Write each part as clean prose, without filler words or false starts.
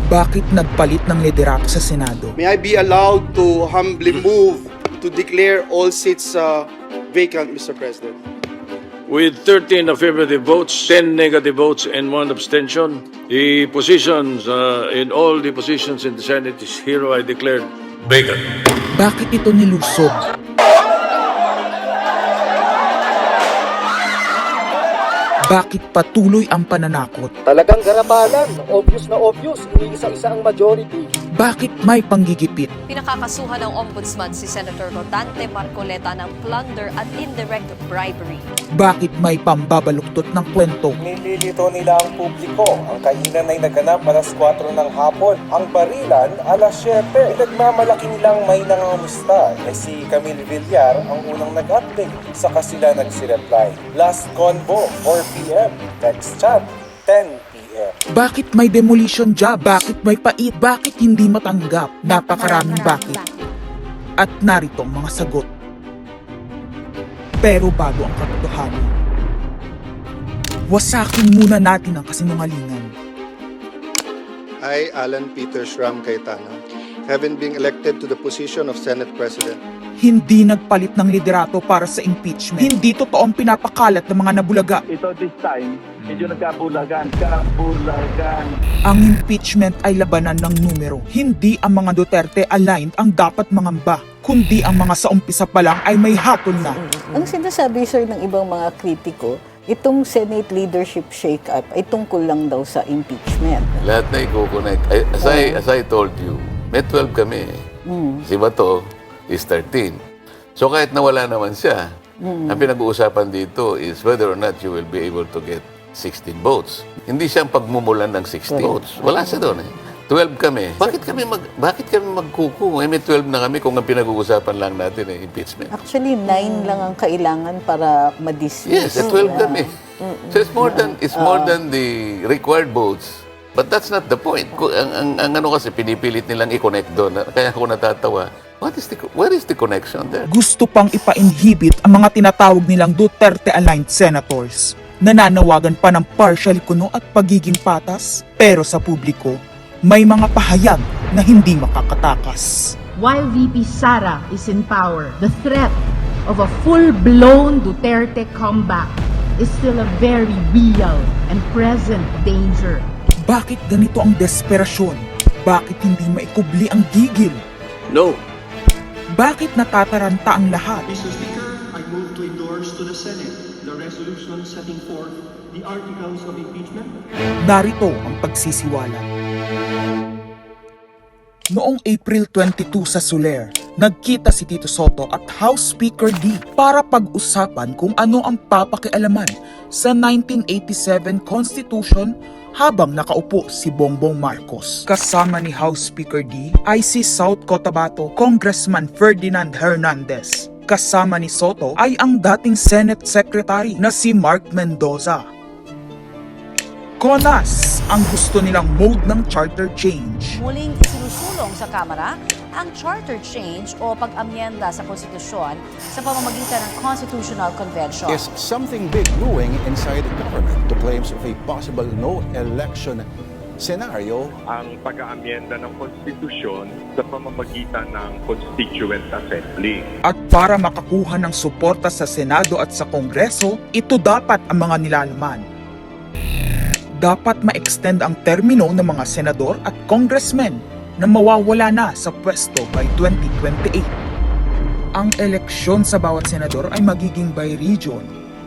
Bakit nagpalit ng liderato sa Senado? May I be allowed to humbly move to declare all seats vacant, Mr. President? With 13 affirmative votes, 10 negative votes, and 1 abstention, the positions in all the positions in the Senate is hereby declared vacant. Bakit ito nilusog? Bakit patuloy ang pananakot? Talagang garabalan, obvious na obvious, iniisa-isa ang majority. Bakit may panggigipit? Pinakakasuhan ng Ombudsman si Senator Rodante Marcoleta ng plunder at indirect bribery. Bakit may pambabaluktot ng kwento? Nililito nila ang publiko. Ang kainan ay naganap alas 4 ng hapon. Ang barilan alas 7. Pinagmamalaki nilang may nangangamusta. Si Camille Villar ang unang nag-update. Saka sila nagsireply. Last convo, 4 p.m. Next chat, 10 p.m. Bakit may demolition job? Bakit may pait? Bakit hindi matanggap? Napakaraming bakit. At narito ang mga sagot. Pero bago ang katotohanan, wasakin muna natin ang kasinungalingan. I, Alan Peter Schramm Cayetano, having been elected to the position of Senate President, Hindi nagpalit ng liderato para sa impeachment. Hindi totoo ang pinapakalat ng mga nabulaga. Ito this time, medyo nagkabulagan. Ang impeachment ay labanan ng numero. Hindi ang mga Duterte aligned ang dapat mangamba, kundi ang mga sa umpisa pa lang ay may hatol na. Ang sinasabi, sir, ng ibang mga kritiko, itong Senate leadership shake-up ay tungkol lang daw sa impeachment. Lahat na i-connect. As I told you, may 12 kami. Si Bato is 13. So kahit nawala naman siya, ang pinag-uusapan dito is whether or not you will be able to get 16 votes. Hindi siyang pagmumulan ng 16 votes. Wala siya doon eh. 12 kami. Bakit kami magkuku? May 12 na kami kung ang pinag-uusapan lang natin eh, impeachment. Actually, 9 lang ang kailangan para ma-dismiss. Yes, 12 kami. So it's more than the required votes. But that's not the point. Ang ano kasi pinipilit nilang i-connect doon. Kaya ako natatawa. Where is the connection there? Gusto pang ipa-inhibit ang mga tinatawag nilang Duterte-aligned senators. Nananawagan pa ng partial kuno at pagiging patas. Pero sa publiko, may mga pahayag na hindi makakatakas. While VP Sara is in power, the threat of a full-blown Duterte comeback is still a very real and present danger. Bakit ganito ang desperasyon? Bakit hindi maikubli ang gigil? No. Bakit natataranta ang lahat? Mr. Speaker, I move to endorse to the Senate the resolution setting forth the articles of impeachment. Narito ang pagsisiwala. Noong April 22 sa Soler, nagkita si Tito Soto at House Speaker D para pag-usapan kung ano ang papakialaman sa 1987 Constitution habang nakaupo si Bongbong Marcos. Kasama ni House Speaker D ay si South Cotabato Congressman Ferdinand Hernandez. Kasama ni Soto ay ang dating Senate Secretary na si Mark Mendoza. Konas ang gusto nilang mode ng charter change. Muling isinusulong sa Kamara ang charter change o pag-amyenda sa konstitusyon sa pamamagitan ng Constitutional Convention. Is something big brewing inside the government to claims of a possible no-election scenario? Ang pag-aamyenda ng konstitusyon sa pamamagitan ng Constituent Assembly. At para makakuha ng suporta sa Senado at sa Kongreso, ito dapat ang mga nilalaman. Dapat ma-extend ang termino ng mga senador at congressmen na mawawala na sa pwesto by 2028. Ang eleksyon sa bawat senador ay magiging by region.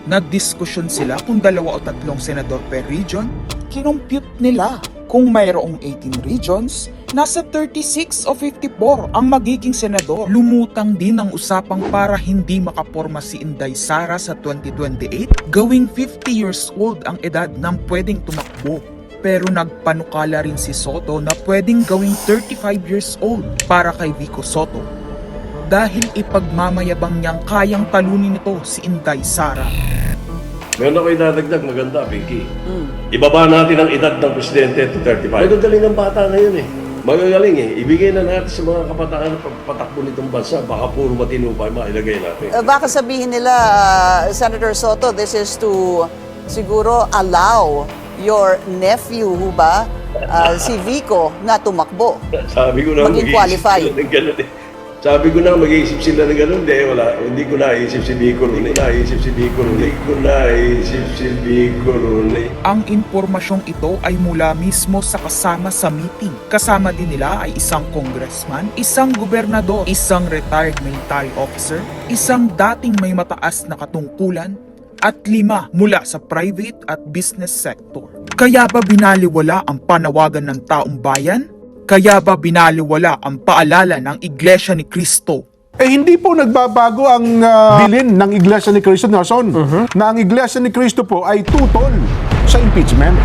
Nagdiskusyon sila kung 2 o 3 senador per region. Kinumpute nila kung mayroong 18 regions, nasa 36 o 54 ang magiging senador. Lumutang din ang usapang para hindi makaporma si Inday Sara sa 2028, gawing 50 years old ang edad ng pwedeng tumakbo. Pero nagpanukala rin si Soto na pwedeng gawing 35 years old para kay Vico Soto. Dahil ipagmamayabang niyang kayang talunin nito si Inday Sara. Meron ako idadagdag, maganda, Pinky. Ibaba natin ang edad ng presidente to 35. Magagaling ang bata ngayon eh. Magagaling eh. Ibigay na natin sa mga kabataan na patakbo nitong bansa. Baka puro matino pa mailagay natin. Baka sabihin nila, Senator Soto, this is to siguro allow your nephew, ho ba, si Vico na tumakbo. Sabi ko na Maging qualify. Ng ganun eh. Sabi ko na mag-iisip sila ng gano'n, hindi ko naisip si Vico Rooney. Ang impormasyong ito ay mula mismo sa kasama sa meeting. Kasama din nila ay isang congressman, isang gobernador, isang retired military officer, isang dating may mataas na katungkulan, at 5 mula sa private at business sector. Kaya ba binaliwala ang panawagan ng taong bayan? Kaya ba binaliwala ang paalala ng Iglesia ni Cristo? Hindi po nagbabago ang bilin ng Iglesia ni Cristo, Nelson, na ang Iglesia ni Cristo po ay tutol sa impeachment.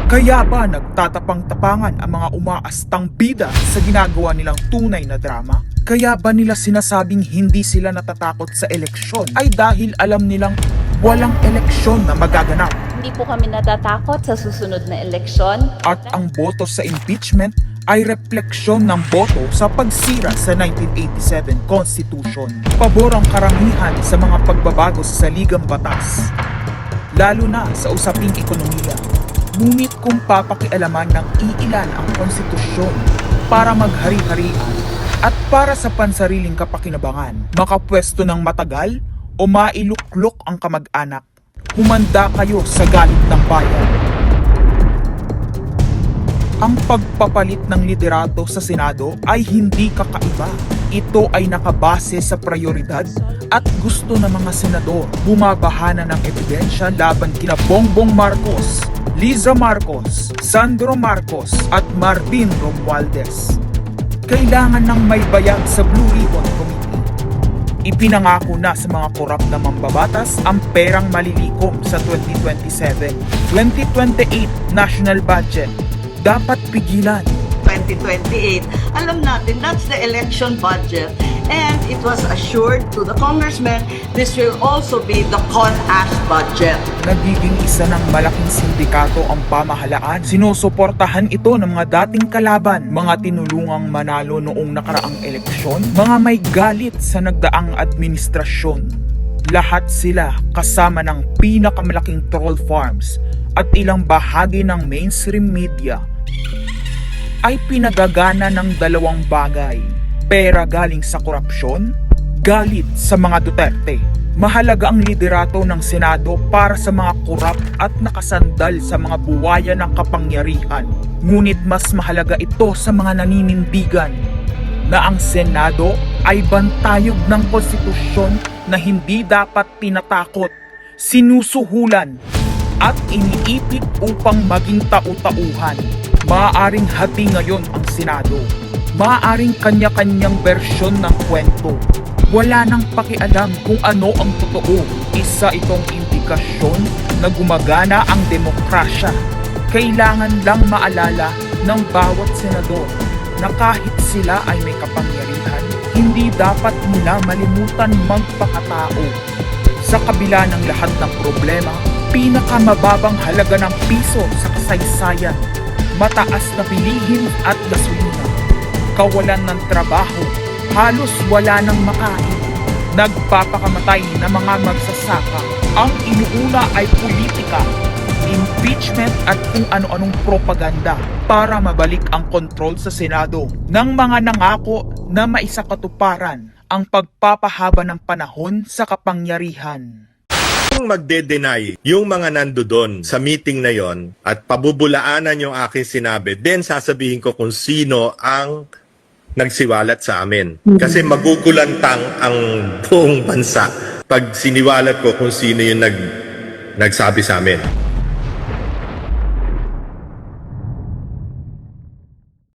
Kaya ba nagtatapang-tapangan ang mga umaastang bida sa ginagawa nilang tunay na drama? Kaya ba nila sinasabing hindi sila natatakot sa eleksyon ay dahil alam nilang walang eleksyon na magaganap? Hindi po kami natatakot sa susunod na eleksyon. At ang boto sa impeachment ay refleksyon ng boto sa pagsira sa 1987 Constitution. Pabor ang karamihan sa mga pagbabago sa saligang batas, lalo na sa usaping ekonomiya. Ngunit kung papakialaman ng iilan ang konstitusyon para maghari-harian at para sa pansariling kapakinabangan, makapwesto ng matagal o mailuklok ang kamag-anak, humanda kayo sa galit ng bayan. Ang pagpapalit ng liderato sa Senado ay hindi kakaiba. Ito ay nakabase sa prioridad at gusto ng mga senador. Bumabahana ng ebidensya laban kina Bongbong Marcos, Liza Marcos, Sandro Marcos at Marvin Romualdez. Kailangan ng may bayag sa Blue Ribbon Committee. Ipinangako na sa mga korap na mambabatas ang perang malilikom sa 2027. 2028 national budget. Dapat pigilan. 2028, alam natin that's the election budget, and it was assured to the congressman this will also be the CONAS budget. Nagiging isa ng malaking sindikato ang pamahalaan. Sinusuportahan ito ng mga dating kalaban, mga tinulungang manalo noong nakaraang eleksyon, mga may galit sa nagdaang administrasyon. Lahat sila kasama ng pinakamalaking troll farms at ilang bahagi ng mainstream media ay pinagagana ng 2 bagay. Pera galing sa korupsyon, galit sa mga Duterte. Mahalaga ang liderato ng Senado para sa mga korap at nakasandal sa mga buwaya ng kapangyarihan. Ngunit mas mahalaga ito sa mga naninindigan na ang Senado ay bantayog ng konstitusyon na hindi dapat tinatakot, sinusuhulan at iniipit upang maging tau-tauhan. Maaaring hati ngayon ang Senado. Maaaring kanya-kanyang bersyon ng kwento. Wala nang pakialam kung ano ang totoo. Isa itong indikasyon na gumagana ang demokrasya. Kailangan lang maalala ng bawat senador na kahit sila ay may kapangyarihan, hindi dapat nila malimutan magpakatao. Sa kabila ng lahat ng problema, pinakamababang halaga ng piso sa kasaysayan, mataas na bilihin at gasolina, kawalan ng trabaho, halos wala nang makain, nagpapakamatay na mga magsasaka. Ang inuuna ay politika, impeachment at kung ano-anong propaganda para mabalik ang kontrol sa Senado ng mga nangako na maisakatuparan ang pagpapahaba ng panahon sa kapangyarihan. Kung magde-deny yung mga nandoon sa meeting na yon at pabubulaanan yung aking sinabi, then sasabihin ko kung sino ang nagsiwalat sa amin. Kasi magugulantang ang buong bansa pag siniwalat ko kung sino yung nagsabi sa amin.